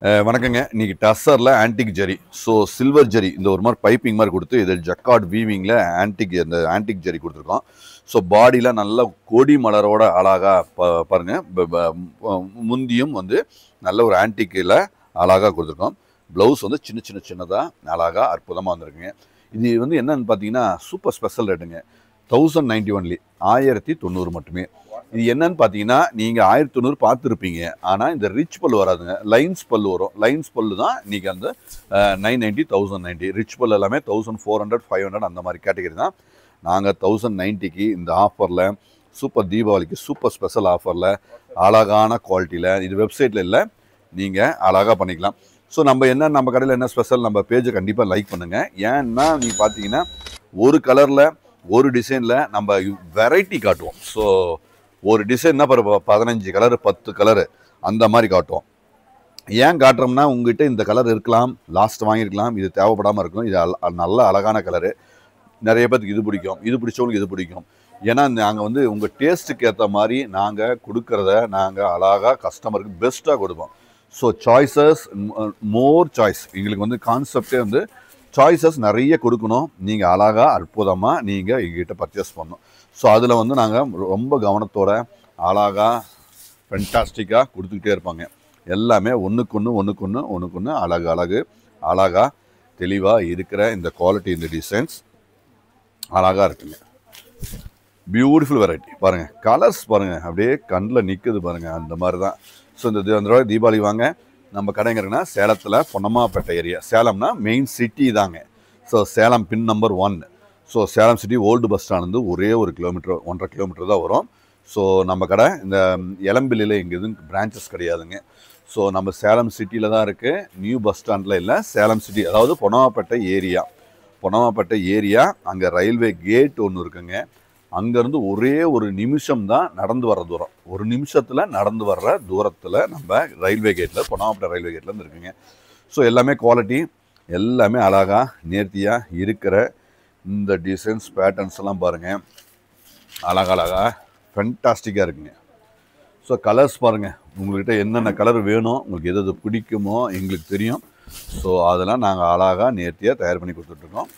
வணக்கங்க. இன்னைக்கு டஸ்ஸர்ல ஆன்டிக் ஜெரி. So silver ஜெரி இந்த ஒரு மாரி பைப்பிங் மாரி குடுத்து, இது ஜக்கார்ட் வீவிங்ல ஆன்டிக் ஜெரி குடுத்துருக்கோம். ஸோ பாடில நல்ல கொடி மலரோட அழகா பாருங்க. முந்தியும் வந்து நல்ல ஒரு ஆன்டிக்ல அழகா குடுத்துருக்கோம். ப்ளவுஸ் வந்து சின்னதா அழகா அற்புதமா வந்திருக்குங்க. இது வந்து என்னன்னு பார்த்தீங்கன்னா, சூப்பர் ஸ்பெஷல் ரேட்டுங்க. 1090 ஒன்லி 1090 மட்டுமே. இது என்னன்னு பார்த்தீங்கன்னா, நீங்க 1090 பார்த்துருப்பீங்க. ஆனா இந்த ரிச் பல்லு வராதுங்க. லைன்ஸ் பல்லு வரும். லைன்ஸ் பல்லு தான் இன்னைக்கு அந்த 990, 1090. ரிச் பல்லு எல்லாமே 1400, 500 அந்த மாதிரி கேட்டகரி தான். நாங்கள் 1090க்கு இந்த ஆஃபரில் சூப்பர் தீபாவளிக்கு சூப்பர் ஸ்பெஷல் ஆஃபரில் அழகான குவாலிட்டியில் இது வெப்சைட்டில் இல்லை, நீங்கள் அழகாக பண்ணிக்கலாம். ஸோ நம்ம கடையில் என்ன ஸ்பெஷல், நம்ம பேஜை கண்டிப்பாக லைக் பண்ணுங்கள். ஏன்னா நீங்கள் பார்த்தீங்கன்னா ஒரு கலரில் ஒரு டிசைனில் நம்ம வெரைட்டி காட்டுவோம். ஸோ ஒரு டிசைன்னா 15 கலரு 10 கலரு அந்த மாதிரி காட்டுவோம். ஏன் காட்டுறோம்னா, உங்ககிட்ட இந்த கலர் இருக்கலாம், லாஸ்ட் வாங்கியிருக்கலாம், இது தேவைப்படாமல் இருக்கும். இது நல்ல அழகான கலரு. நிறைய பேருக்கு இது பிடிக்கும், இது பிடிச்சவங்களுக்கு இது பிடிக்கும். ஏன்னா நாங்கள் வந்து உங்கள் டேஸ்ட்டுக்கு ஏற்ற மாதிரி நாங்கள் கொடுக்குறத நாங்கள் அழகாக கஸ்டமருக்கு பெஸ்ட்டாக கொடுப்போம். ஸோ சாய்ஸஸ், மோர் சாய்ஸ். எங்களுக்கு வந்து கான்செப்டே வந்து சாய்ஸஸ் நிறைய கொடுக்கணும். நீங்கள் அழகாக அற்புதமாக நீங்கள் எங்ககிட்ட பர்ச்சேஸ் பண்ணணும். ஸோ அதில் வந்து நாங்கள் ரொம்ப கவனத்தோட அழகாக ஃபென்டாஸ்டிக்காக கொடுத்துக்கிட்டே இருப்பாங்க. எல்லாமே ஒன்றுக்கு ஒன்று அழகாக தெளிவாக இருக்கிற இந்த குவாலிட்டி, இந்த டிசைன்ஸ் அழகாக இருக்குங்க. பியூட்டிஃபுல் வெரைட்டி பாருங்கள். கலர்ஸ் பாருங்கள், அப்படியே கண்ணில் நிற்குது பாருங்கள். அந்த மாதிரி தான். ஸோ இந்த தீபாவளி வாங்க. நம்ம கடைங்கிறதுனா சேலத்தில் பொன்னம்மாப்பேட்டை ஏரியா. சேலம்னா மெயின் சிட்டி தாங்க. So Salem pin number 1. So Salem city old bus stand ஒரே 1 கிலோமீட்டர் 1.5 கிலோமீட்டர் தான் வரும். ஸோ நம்ம கடை இந்த இளம்பிள்ளையில் எங்கே எதுவும் பிரான்ச்சஸ் கிடையாதுங்க. ஸோ நம்ம சேலம் சிட்டியில் தான் இருக்குது, நியூ பஸ் ஸ்டாண்டில் இல்லை. சேலம் சிட்டி, அதாவது பொன்னம்மாப்பேட்டை ஏரியா. அங்கே ரயில்வே கேட் ஒன்று இருக்குங்க. அங்கேருந்து ஒரே 1 நிமிஷம் தான் நடந்து வர்ற தூரம். 1 நிமிஷத்தில் நடந்து வர்ற தூரத்தில் நம்ம ரயில்வே கேட்டில், பொன்னம்மாப்பேட்டை ரயில்வே கேட்லேருந்து இருக்குங்க. ஸோ எல்லாமே குவாலிட்டி, எல்லாமே அழகாக நேர்த்தியாக இருக்கிற இந்த டிசைன்ஸ் பேட்டர்ன்ஸ் எல்லாம் பாருங்கள். அழகாக ஃபென்டாஸ்டிக்காக இருக்குங்க. ஸோ கலர்ஸ் பாருங்கள், உங்கள்கிட்ட என்னென்ன கலர் வேணும், உங்களுக்கு எது பிடிக்குமோ எங்களுக்கு தெரியும். ஸோ அதெல்லாம் நாங்கள் அழகாக நேர்த்தியாக தயார் பண்ணி கொடுத்துட்ருக்கோம்.